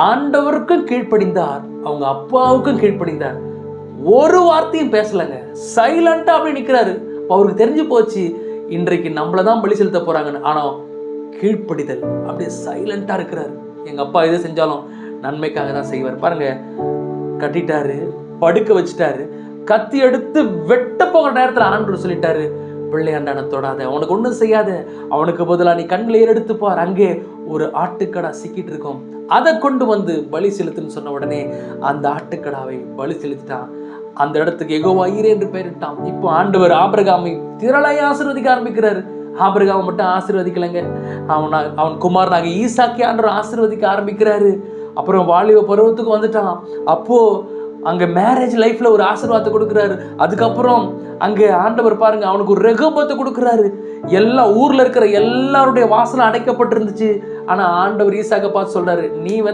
ஆண்டவருக்கும் கீழ்ப்படிந்தார், அவங்க அப்பாவுக்கும் கீழ்ப்படிந்தார். ஒரு வார்த்தையும் பேசலங்க, சைலண்டா அப்படி நிக்கிறாரு. அவருக்கு தெரிஞ்சு போச்சு இன்றைக்கு நம்மளதான் பலி செலுத்த போறாங்கன்னு. ஆனா கீழ்ப்படிதல், அப்படியே சைலண்டா இருக்கிறாரு. எங்க அப்பா எது செஞ்சாலும் நன்மைக்காக தான் செய்வார். பாருங்க, கட்டிட்டாரு, படுக்க வச்சுட்டாரு, கத்தி எடுத்து வெட்ட போகிற நேரத்தில் ஆண்டவர் சொல்லிட்டாரு, பிள்ளையாண்டான தொடாத, அவனுக்கு ஒன்றும் செய்யாத, அவனுக்கு பதிலாக நீ கண்களை எடுத்து பார், அங்கே ஒரு ஆட்டுக்கடா சிக்கிட்டு இருக்கும், அதை கொண்டு வந்து பலி செலுத்துன்னு சொன்ன உடனே அந்த ஆட்டுக்கடாவை பலி செலுத்திட்டான். அந்த இடத்துக்கு யெகோவா ஈரே என்று பெயரிட்டான். இப்போ ஆண்டவர் ஆபிரகாமை திரளாய் ஆசீர்வதிக்க ஆரம்பிக்கிறாரு. ஆபிரகாமை மட்டும் ஆசீர்வதிக்கலைங்க, அவன் குமாரனாக ஈசாக்கி ஆண்டவர் ஆசீர்வதிக்க ஆரம்பிக்கிறாரு. அப்புறம் வாலிப பருவத்துக்கு வந்துட்டான். அப்போ அங்க மேரேஜ் லைஃப்ல ஒரு ஆசீர்வாதத்தை கொடுக்குறாரு. அதுக்கப்புறம் அங்க ஆண்டவர் பாருங்க அவனுக்கு ஒரு ரெகோபத்தை கொடுக்குறாரு. எல்லா ஊர்ல இருக்கிற எல்லாருடைய வாசலும் அடைக்கப்பட்டிருந்துச்சு. ஆனா ஆண்டவர் ஈசாக்கை பார்த்து சொல்றாரு, நீ